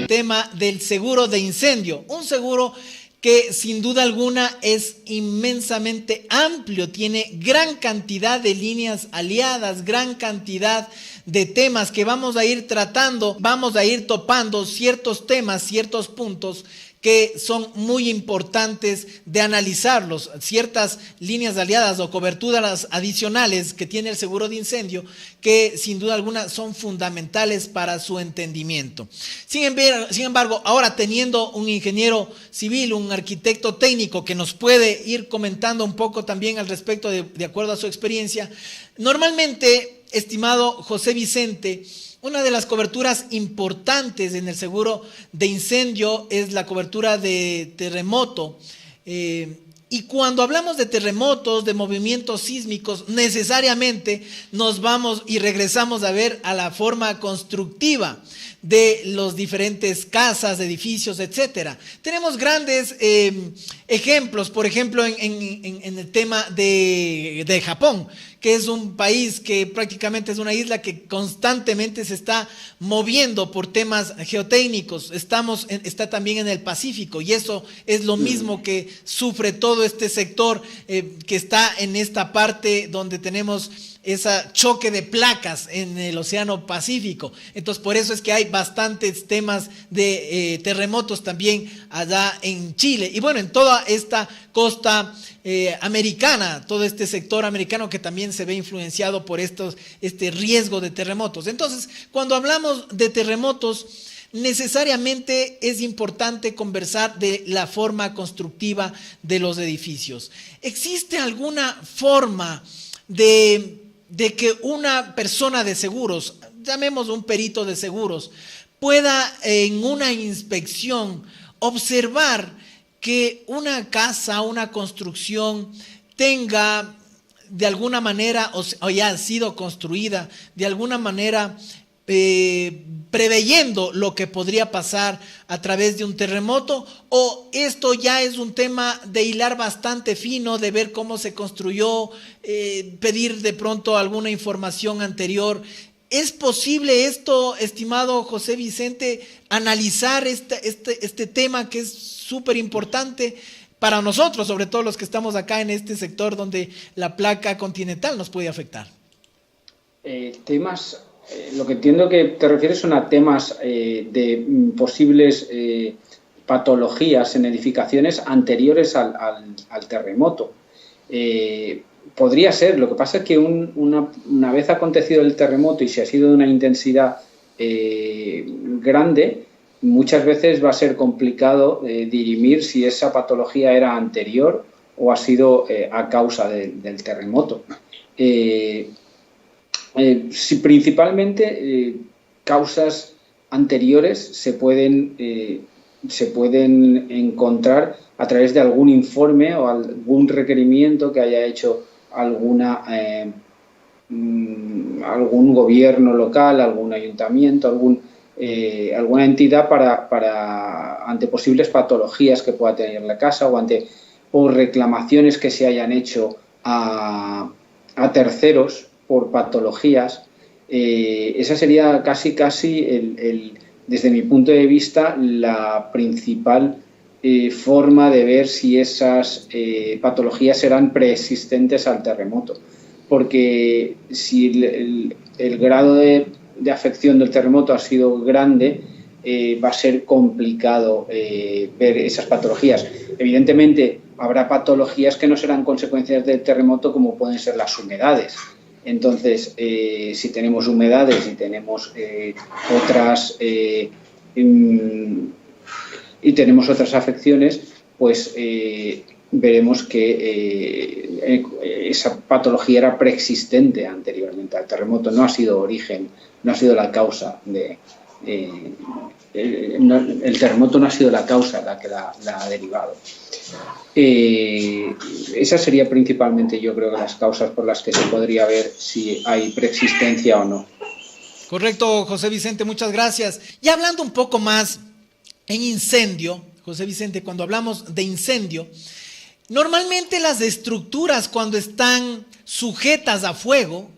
el tema del seguro de incendio, un seguro que sin duda alguna es inmensamente amplio, tiene gran cantidad de líneas aliadas, gran cantidad de temas que vamos a ir tratando, vamos a ir topando ciertos temas, ciertos puntos que son muy importantes de analizarlos, ciertas líneas aliadas o coberturas adicionales que tiene el seguro de incendio que sin duda alguna son fundamentales para su entendimiento. Sin embargo, ahora teniendo un ingeniero civil, un arquitecto técnico que nos puede ir comentando un poco también al respecto de acuerdo a su experiencia, normalmente, estimado José Vicente, una de las coberturas importantes en el seguro de incendio es la cobertura de terremoto. Y cuando hablamos de terremotos, de movimientos sísmicos, necesariamente nos vamos y regresamos a ver a la forma constructiva de los diferentes casas, edificios, etcétera. Tenemos grandes ejemplos, por ejemplo, en el tema de Japón, que es un país que prácticamente es una isla que constantemente se está moviendo por temas geotécnicos. Está también en el Pacífico y eso es lo mismo que sufre todo este sector que está en esta parte donde tenemos ese choque de placas en el Océano Pacífico. Entonces, por eso es que hay bastantes temas de terremotos también allá en Chile. Y bueno, en toda esta costa americana, todo este sector americano que también se ve influenciado por este riesgo de terremotos. Entonces, cuando hablamos de terremotos, necesariamente es importante conversar de la forma constructiva de los edificios. ¿Existe alguna forma de que una persona de seguros, llamemos un perito de seguros, pueda en una inspección observar que una casa, una construcción tenga de alguna manera o ya ha sido construida de alguna manera preveyendo lo que podría pasar a través de un terremoto, o esto ya es un tema de hilar bastante fino, de ver cómo se construyó, pedir de pronto alguna información anterior? ¿Es posible esto, estimado José Vicente, analizar este tema que es súper importante para nosotros, sobre todo los que estamos acá en este sector donde la placa continental nos puede afectar? Lo que entiendo que te refieres son a temas de posibles patologías en edificaciones anteriores al terremoto. Podría ser, lo que pasa es que una vez acontecido el terremoto y si ha sido de una intensidad grande, muchas veces va a ser complicado dirimir si esa patología era anterior o ha sido a causa del terremoto. Si principalmente causas anteriores se pueden encontrar a través de algún informe o algún requerimiento que haya hecho algún gobierno local, algún ayuntamiento, alguna entidad ante posibles patologías que pueda tener la casa o reclamaciones que se hayan hecho a terceros por patologías. Esa sería casi desde mi punto de vista la principal forma de ver si esas patologías eran preexistentes al terremoto, porque si el grado de afección del terremoto ha sido grande, va a ser complicado ver esas patologías. Evidentemente habrá patologías que no serán consecuencias del terremoto, como pueden ser las humedades. Entonces, si tenemos humedades y tenemos otras afecciones, pues veremos que esa patología era preexistente anteriormente al terremoto, no ha sido la causa el terremoto no ha sido la causa la que la ha derivado. Esa sería principalmente, yo creo, las causas por las que se podría ver si hay preexistencia o no. Correcto, José Vicente, muchas gracias. Y hablando un poco más en incendio, José Vicente, cuando hablamos de incendio, normalmente las estructuras cuando están sujetas a fuego,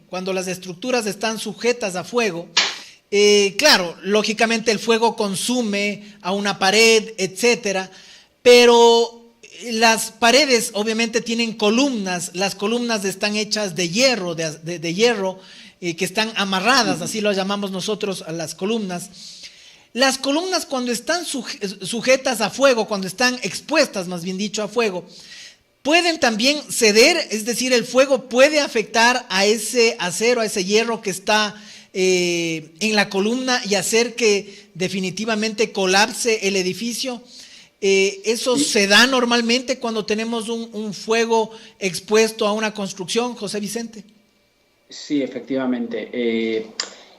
Claro, lógicamente el fuego consume a una pared, etcétera, pero las paredes obviamente tienen columnas. Las columnas están hechas de hierro, de hierro, que están amarradas, así lo llamamos nosotros a las columnas. Las columnas, cuando están sujetas a fuego, cuando están expuestas, más bien dicho, a fuego, pueden también ceder, es decir, el fuego puede afectar a ese acero, a ese hierro que está en la columna y hacer que definitivamente colapse el edificio. Eso Sí, se da normalmente cuando tenemos un fuego expuesto a una construcción, José Vicente. sí, efectivamente.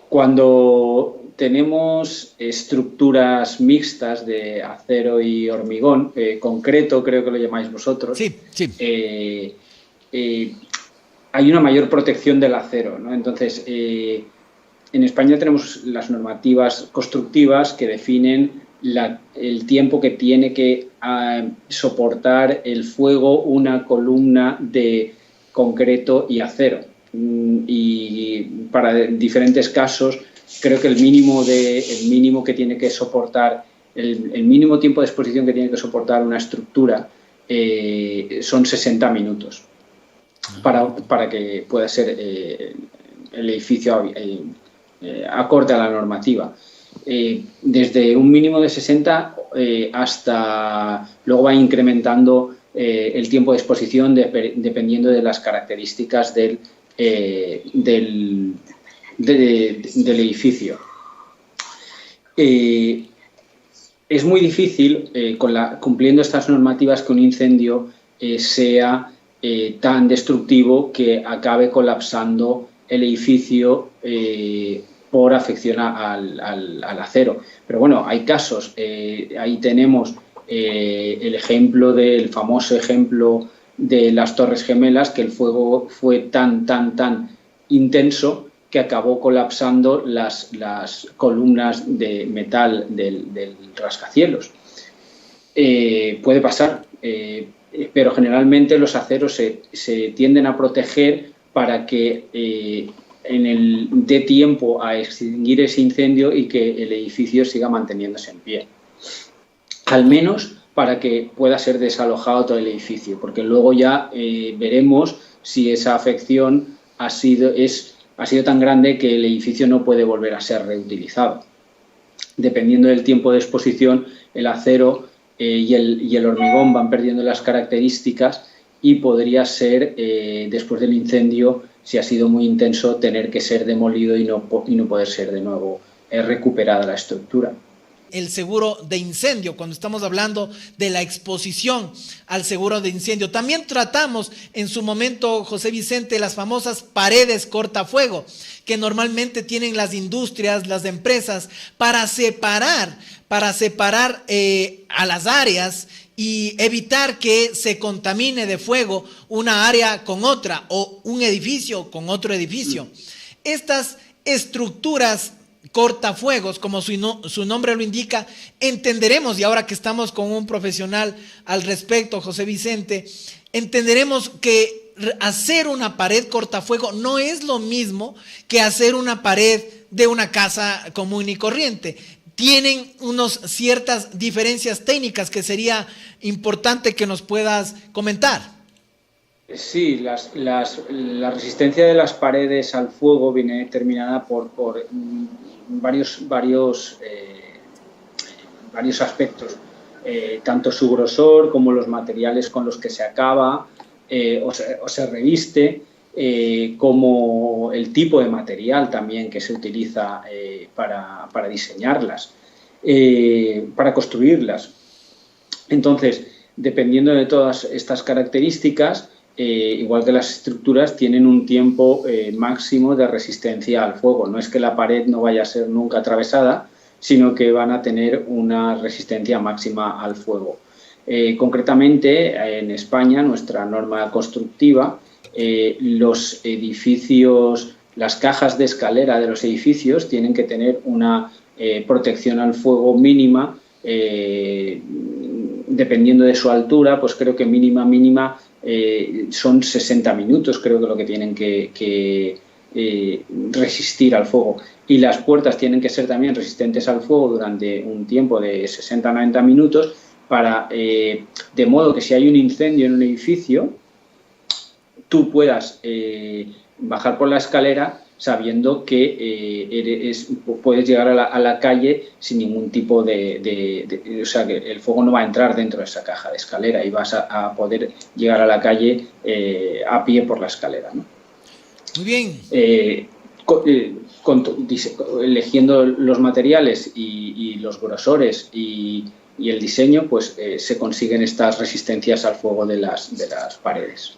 Cuando tenemos estructuras mixtas de acero y hormigón, concreto creo que lo llamáis vosotros, Sí, sí. Hay una mayor protección del acero, ¿no? Entonces, en España tenemos las normativas constructivas que definen el tiempo que tiene que soportar el fuego una columna de concreto y acero. Y para diferentes casos, creo que el mínimo que tiene que soportar, el mínimo tiempo de exposición que tiene que soportar una estructura son 60 minutos para que pueda ser el edificio acorde a la normativa. Desde un mínimo de 60 hasta luego va incrementando el tiempo de exposición dependiendo de las características del edificio. Es muy difícil, cumpliendo estas normativas, que un incendio sea tan destructivo que acabe colapsando el edificio por afección al acero. Pero bueno, hay casos. Ahí tenemos el famoso ejemplo de las Torres Gemelas, que el fuego fue tan intenso que acabó colapsando las columnas de metal del rascacielos. Puede pasar, pero generalmente los aceros se tienden a proteger para que dé tiempo a extinguir ese incendio y que el edificio siga manteniéndose en pie. Al menos para que pueda ser desalojado todo el edificio, porque luego ya veremos si esa afección ha sido tan grande que el edificio no puede volver a ser reutilizado. Dependiendo del tiempo de exposición, el acero y el hormigón van perdiendo las características y podría ser, después del incendio, si ha sido muy intenso, tener que ser demolido y no poder ser de nuevo recuperada la estructura. El seguro de incendio, cuando estamos hablando de la exposición al seguro de incendio. También tratamos en su momento, José Vicente, las famosas paredes cortafuego, que normalmente tienen las industrias, las empresas, para separar a las áreas y evitar que se contamine de fuego una área con otra o un edificio con otro edificio. Estas estructuras cortafuegos, como su nombre lo indica, entenderemos, y ahora que estamos con un profesional al respecto, José Vicente, entenderemos que hacer una pared cortafuego no es lo mismo que hacer una pared de una casa común y corriente. Tienen ciertas diferencias técnicas que sería importante que nos puedas comentar. Sí, la resistencia de las paredes al fuego viene determinada por varios aspectos, tanto su grosor como los materiales con los que se acaba o se reviste, como el tipo de material también que se utiliza para diseñarlas, para construirlas. Entonces, dependiendo de todas estas características, igual que las estructuras, tienen un tiempo máximo de resistencia al fuego. No es que la pared no vaya a ser nunca atravesada, sino que van a tener una resistencia máxima al fuego. Concretamente, en España, nuestra norma constructiva, los edificios, las cajas de escalera de los edificios tienen que tener una protección al fuego mínima, dependiendo de su altura, pues creo que mínima son 60 minutos, creo que lo que tienen que resistir al fuego. Y las puertas tienen que ser también resistentes al fuego durante un tiempo de 60 a 90 minutos, de modo que si hay un incendio en un edificio, tú puedas bajar por la escalera sabiendo que puedes llegar a la calle sin ningún tipo o sea, que el fuego no va a entrar dentro de esa caja de escalera y vas a poder llegar a la calle a pie por la escalera, ¿no? Muy bien. Eligiendo los materiales y los grosores y el diseño, pues se consiguen estas resistencias al fuego de las paredes.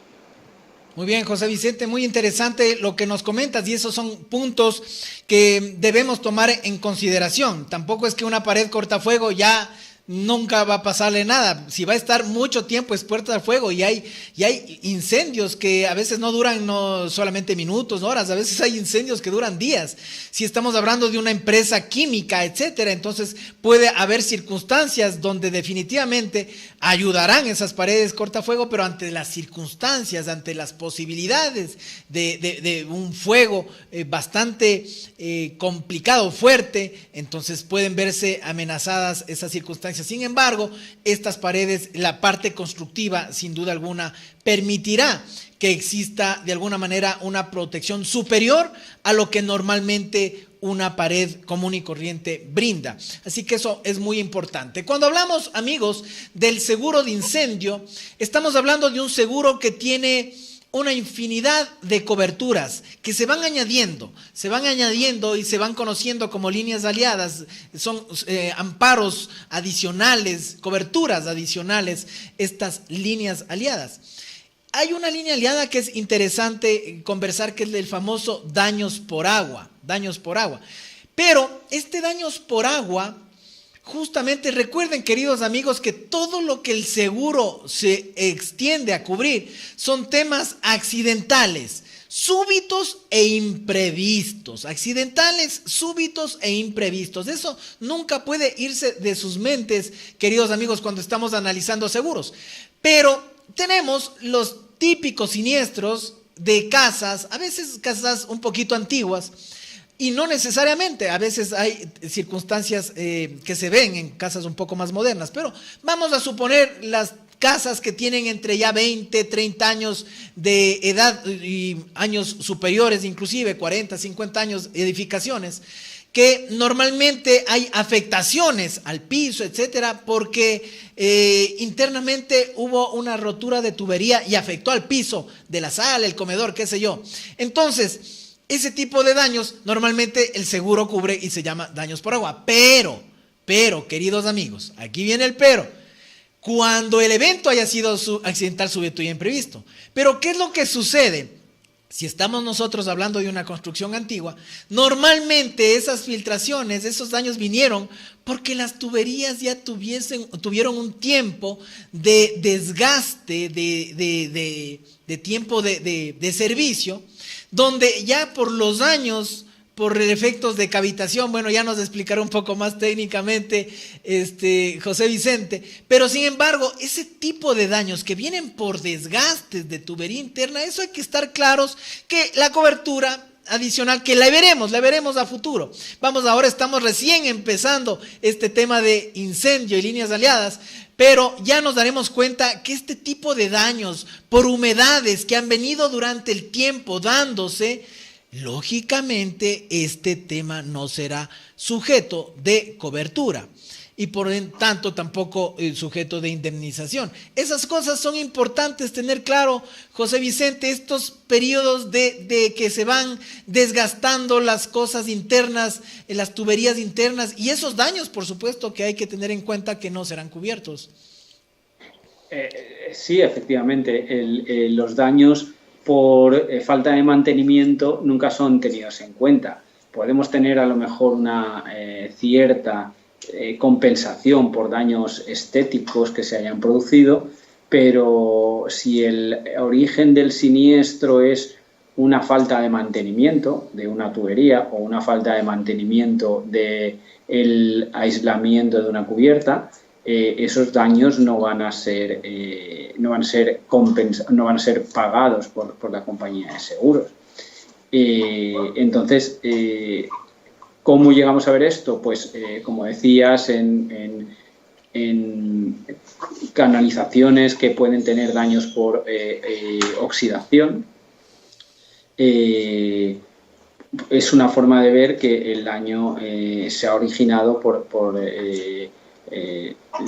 Muy bien, José Vicente, muy interesante lo que nos comentas, y esos son puntos que debemos tomar en consideración. Tampoco es que una pared cortafuego ya nunca va a pasarle nada. Si va a estar mucho tiempo expuesta al fuego, y hay incendios que a veces no duran no solamente minutos, horas, a veces hay incendios que duran días. Si estamos hablando de una empresa química, etcétera, entonces puede haber circunstancias donde definitivamente ayudarán esas paredes cortafuego, pero ante las circunstancias, ante las posibilidades de un fuego bastante complicado, fuerte, entonces pueden verse amenazadas esas circunstancias. Sin embargo, estas paredes, la parte constructiva, sin duda alguna, permitirá que exista de alguna manera una protección superior a lo que normalmente una pared común y corriente brinda. Así que eso es muy importante. Cuando hablamos, amigos, del seguro de incendio, estamos hablando de un seguro que tiene una infinidad de coberturas que se van añadiendo y se van conociendo como líneas aliadas. Son amparos adicionales, coberturas adicionales, estas líneas aliadas. Hay una línea aliada que es interesante conversar, que es el famoso daños por agua. Pero este daños por agua, justamente recuerden, queridos amigos, que todo lo que el seguro se extiende a cubrir son temas accidentales, súbitos e imprevistos. Accidentales, súbitos e imprevistos. Eso nunca puede irse de sus mentes, queridos amigos, cuando estamos analizando seguros. Pero tenemos los típicos siniestros de casas, a veces casas un poquito antiguas, y no necesariamente, a veces hay circunstancias que se ven en casas un poco más modernas, pero vamos a suponer las casas que tienen entre ya 20, 30 años de edad y años superiores, inclusive 40, 50 años de edificaciones, que normalmente hay afectaciones al piso, etcétera, porque internamente hubo una rotura de tubería y afectó al piso de la sala, el comedor, qué sé yo. Entonces, ese tipo de daños normalmente el seguro cubre y se llama daños por agua. Pero, queridos amigos, aquí viene el pero. Cuando el evento haya sido accidental, súbito y imprevisto. Pero ¿qué es lo que sucede? Si estamos nosotros hablando de una construcción antigua, normalmente esas filtraciones, esos daños vinieron porque las tuberías ya tuvieron un tiempo de desgaste, de tiempo de servicio, donde ya por los años, por efectos de cavitación, bueno, ya nos explicará un poco más técnicamente José Vicente, pero sin embargo, ese tipo de daños que vienen por desgastes de tubería interna, eso hay que estar claros que la cobertura adicional, que la veremos a futuro. Ahora estamos recién empezando este tema de incendio y líneas aliadas, pero ya nos daremos cuenta que este tipo de daños por humedades que han venido durante el tiempo dándose, lógicamente este tema no será sujeto de cobertura y por tanto tampoco sujeto de indemnización. Esas cosas son importantes tener claro, José Vicente, estos periodos de que se van desgastando las cosas internas, las tuberías internas, y esos daños, por supuesto, que hay que tener en cuenta que no serán cubiertos. Sí, efectivamente, los daños por falta de mantenimiento nunca son tenidos en cuenta. Podemos tener a lo mejor una cierta compensación por daños estéticos que se hayan producido, pero si el origen del siniestro es una falta de mantenimiento de una tubería o una falta de mantenimiento del aislamiento de una cubierta, esos daños no van a ser pagados por la compañía de seguros. Entonces, ¿cómo llegamos a ver esto? Pues, como decías, en canalizaciones que pueden tener daños por oxidación. Es una forma de ver que el daño se ha originado por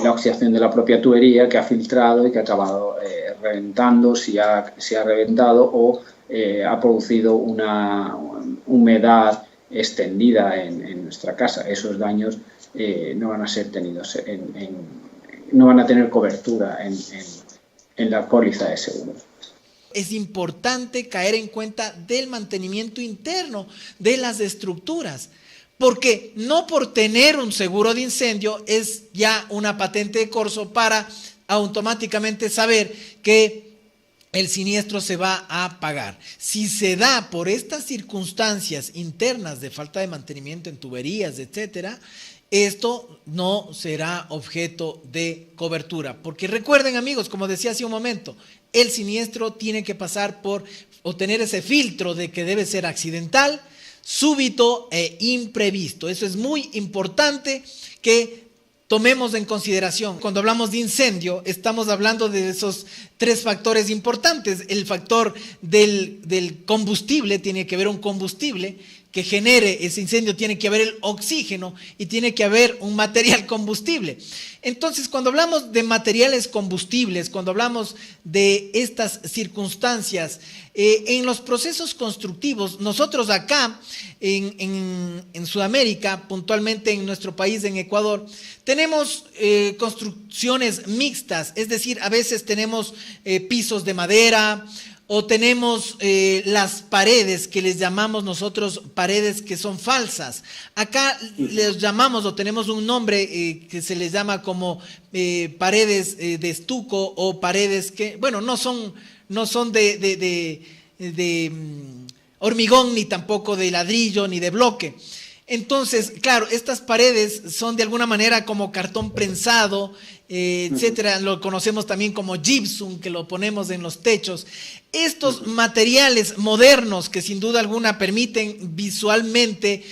la oxidación de la propia tubería, que ha filtrado y que ha acabado reventando, si ha reventado, o ha producido una humedad extendida en nuestra casa. Esos daños no van a ser tenidos no van a tener cobertura en la póliza de seguros. Es importante caer en cuenta del mantenimiento interno de las estructuras, porque no por tener un seguro de incendio es ya una patente de corso para automáticamente saber que el siniestro se va a pagar. Si se da por estas circunstancias internas de falta de mantenimiento en tuberías, etcétera, esto no será objeto de cobertura. Porque recuerden, amigos, como decía hace un momento, el siniestro tiene que pasar por o tener ese filtro de que debe ser accidental, súbito e imprevisto. Eso es muy importante que tomemos en consideración. Cuando hablamos de incendio, estamos hablando de esos tres factores importantes. El factor del combustible, tiene que haber un combustible que genere ese incendio, tiene que haber el oxígeno y tiene que haber un material combustible. Entonces, cuando hablamos de materiales combustibles, cuando hablamos de estas circunstancias, en los procesos constructivos, nosotros acá en Sudamérica, puntualmente en nuestro país, en Ecuador, tenemos construcciones mixtas, es decir, a veces tenemos pisos de madera, o tenemos las paredes que les llamamos nosotros paredes que son falsas. Acá les llamamos o tenemos un nombre que se les llama como paredes de estuco o paredes que, bueno, no son de hormigón ni tampoco de ladrillo ni de bloque. Entonces, claro, estas paredes son de alguna manera como cartón prensado, etcétera. Lo conocemos también como gypsum, que lo ponemos en los techos. Estos materiales modernos que sin duda alguna permiten visualmente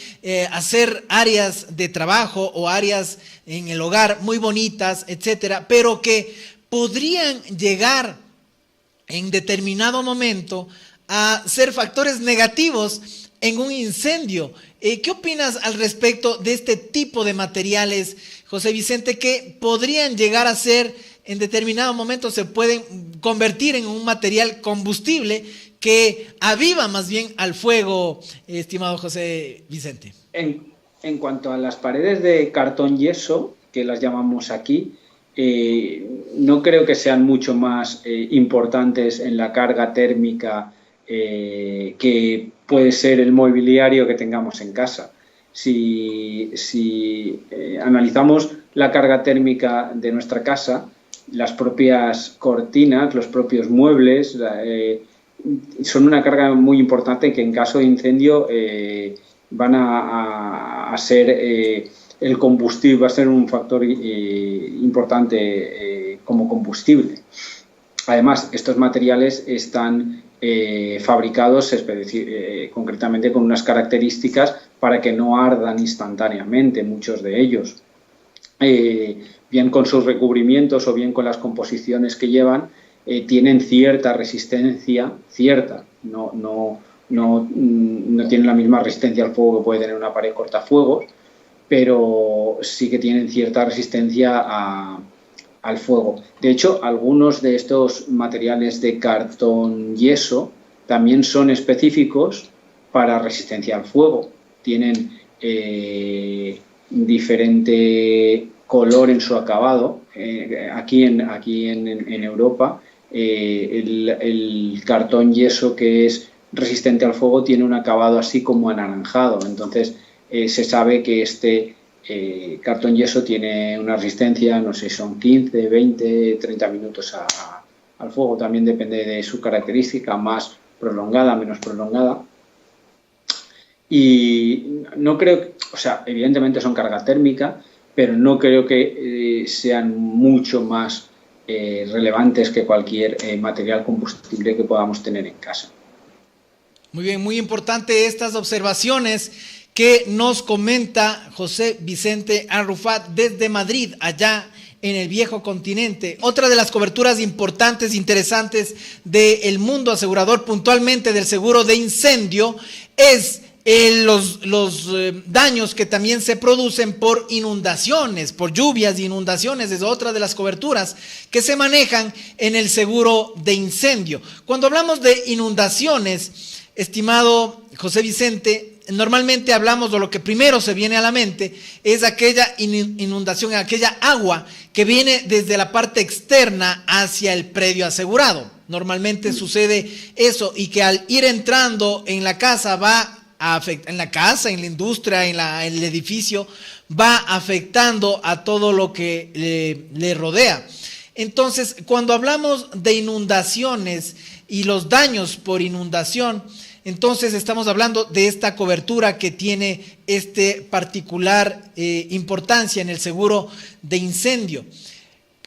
hacer áreas de trabajo o áreas en el hogar muy bonitas, etcétera, pero que podrían llegar en determinado momento a ser factores negativos en un incendio. ¿Qué opinas al respecto de este tipo de materiales, José Vicente, que podrían llegar a ser, en determinado momento se pueden convertir en un material combustible que aviva más bien al fuego, estimado José Vicente? En cuanto a las paredes de cartón yeso, que las llamamos aquí, no creo que sean mucho más importantes en la carga térmica que puede ser el mobiliario que tengamos en casa. Si analizamos la carga térmica de nuestra casa, las propias cortinas, los propios muebles son una carga muy importante que en caso de incendio van a ser el combustible, va a ser un factor importante como combustible. Además, estos materiales están fabricados concretamente con unas características para que no ardan instantáneamente, muchos de ellos. Bien con sus recubrimientos o bien con las composiciones que llevan, tienen cierta resistencia, no tienen la misma resistencia al fuego que puede tener una pared cortafuegos, pero sí que tienen cierta resistencia al fuego. De hecho, algunos de estos materiales de cartón yeso también son específicos para resistencia al fuego. Tienen diferente color en su acabado. Aquí en Europa, el cartón yeso que es resistente al fuego tiene un acabado así como anaranjado. Entonces, se sabe que este cartón yeso tiene una resistencia, no sé, son 15, 20, 30 minutos al fuego. También depende de su característica, más prolongada, menos prolongada. Y no creo, o sea, evidentemente son carga térmica, pero no creo que sean mucho más relevantes que cualquier material combustible que podamos tener en casa. Muy bien, muy importante estas observaciones que nos comenta José Vicente Arrufat desde Madrid, allá en el viejo continente. Otra de las coberturas importantes, interesantes del mundo asegurador, puntualmente del seguro de incendio, es los daños que también se producen por inundaciones, por lluvias y inundaciones. Es otra de las coberturas que se manejan en el seguro de incendio. Cuando hablamos de inundaciones, estimado José Vicente, normalmente hablamos de lo que primero se viene a la mente, es aquella inundación, aquella agua que viene desde la parte externa hacia el predio asegurado. Normalmente sucede eso, y que al ir entrando en la casa va a afectar, en la casa, en la industria, en el edificio, va afectando a todo lo que le rodea. Entonces, cuando hablamos de inundaciones y los daños por inundación, entonces estamos hablando de esta cobertura que tiene particular importancia en el seguro de incendio.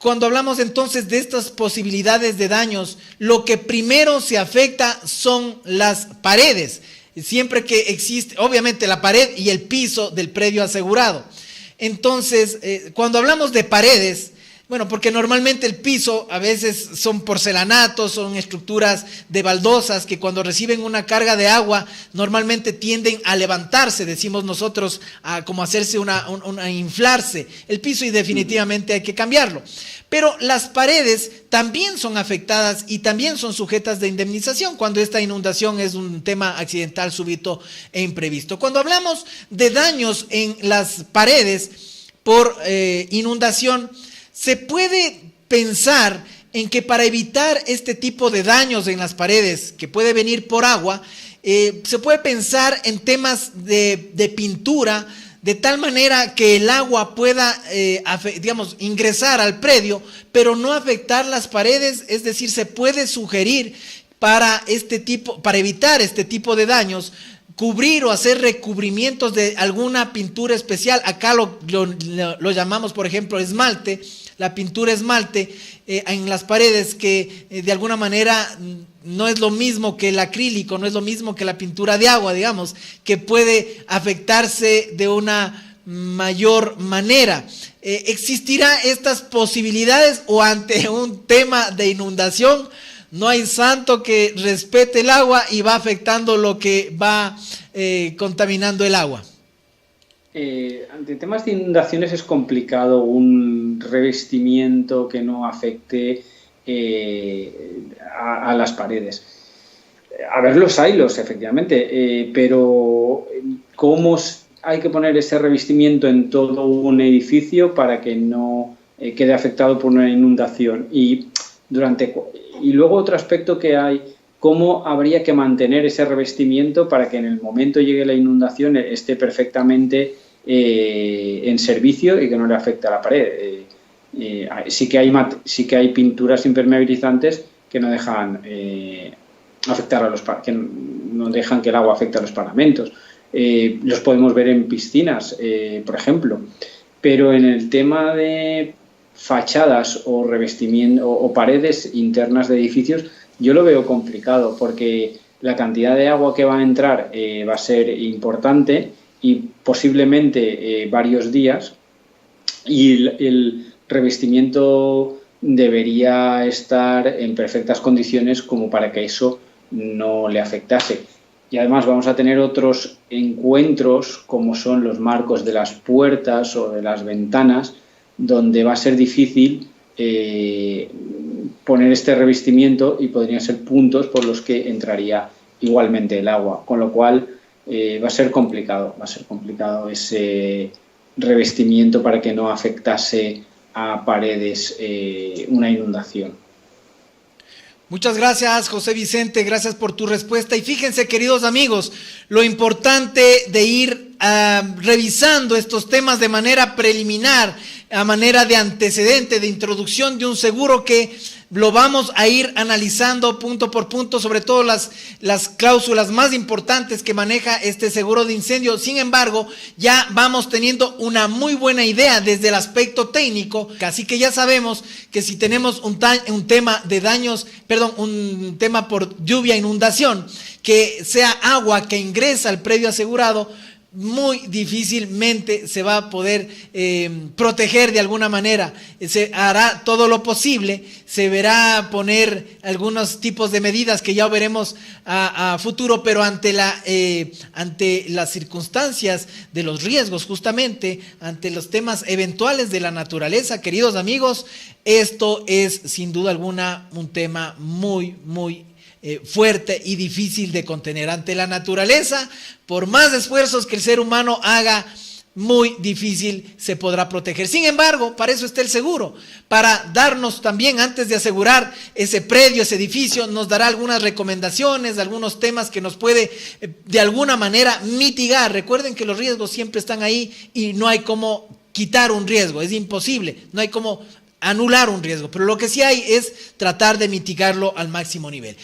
Cuando hablamos entonces de estas posibilidades de daños, lo que primero se afecta son las paredes. Siempre que existe, obviamente, la pared y el piso del predio asegurado. Entonces, cuando hablamos de paredes, bueno, porque normalmente el piso a veces son porcelanatos, son estructuras de baldosas que cuando reciben una carga de agua normalmente tienden a levantarse, decimos nosotros, a como hacerse a inflarse el piso, y definitivamente hay que cambiarlo. Pero las paredes también son afectadas y también son sujetas de indemnización cuando esta inundación es un tema accidental, súbito e imprevisto. Cuando hablamos de daños en las paredes por inundación, se puede pensar en que para evitar este tipo de daños en las paredes que puede venir por agua, se puede pensar en temas de pintura, de tal manera que el agua pueda, ingresar al predio, pero no afectar las paredes. Es decir, se puede sugerir para evitar este tipo de daños, cubrir o hacer recubrimientos de alguna pintura especial. Acá lo llamamos, por ejemplo, esmalte. La pintura esmalte en las paredes, que de alguna manera no es lo mismo que el acrílico, no es lo mismo que la pintura de agua, digamos, que puede afectarse de una mayor manera. ¿Existirá estas posibilidades, o ante un tema de inundación no hay santo que respete el agua y va afectando lo que va contaminando el agua? Ante temas de inundaciones es complicado un revestimiento que no afecte a las paredes. A ver, los hilos, efectivamente, pero ¿cómo hay que poner ese revestimiento en todo un edificio para que no quede afectado por una inundación? Y luego otro aspecto que hay, ¿cómo habría que mantener ese revestimiento para que en el momento llegue la inundación esté perfectamente en servicio y que no le afecte a la pared? Sí que hay pinturas impermeabilizantes que no dejan afectar que no dejan que el agua afecte a los paramentos. Los podemos ver en piscinas, por ejemplo. Pero en el tema de fachadas o revestimiento o paredes internas de edificios, yo lo veo complicado, porque la cantidad de agua que va a entrar va a ser importante, y posiblemente varios días, y el revestimiento debería estar en perfectas condiciones como para que eso no le afectase. Y además vamos a tener otros encuentros, como son los marcos de las puertas o de las ventanas, donde va a ser difícil poner este revestimiento, y podrían ser puntos por los que entraría igualmente el agua, con lo cual va a ser complicado ese revestimiento para que no afectase a paredes una inundación. Muchas gracias, José Vicente, gracias por tu respuesta. Y fíjense, queridos amigos, lo importante de ir revisando estos temas de manera preliminar, a manera de antecedente, de introducción de un seguro, que lo vamos a ir analizando punto por punto, sobre todo las cláusulas más importantes que maneja este seguro de incendio. Sin embargo, ya vamos teniendo una muy buena idea desde el aspecto técnico, así que ya sabemos que si tenemos un tema de daños, un tema por lluvia, inundación, que sea agua que ingresa al predio asegurado, muy difícilmente se va a poder proteger de alguna manera. Se hará todo lo posible, se verá poner algunos tipos de medidas que ya veremos a futuro, pero ante las circunstancias de los riesgos, justamente ante los temas eventuales de la naturaleza, queridos amigos, esto es sin duda alguna un tema muy fuerte y difícil de contener. Ante la naturaleza, por más esfuerzos que el ser humano haga, muy difícil se podrá proteger. Sin embargo, para eso está el seguro, para darnos también, antes de asegurar ese predio, ese edificio, nos dará algunas recomendaciones, algunos temas que nos puede de alguna manera mitigar. Recuerden que los riesgos siempre están ahí y no hay cómo quitar un riesgo, es imposible, no hay cómo anular un riesgo, pero lo que sí hay es tratar de mitigarlo al máximo nivel.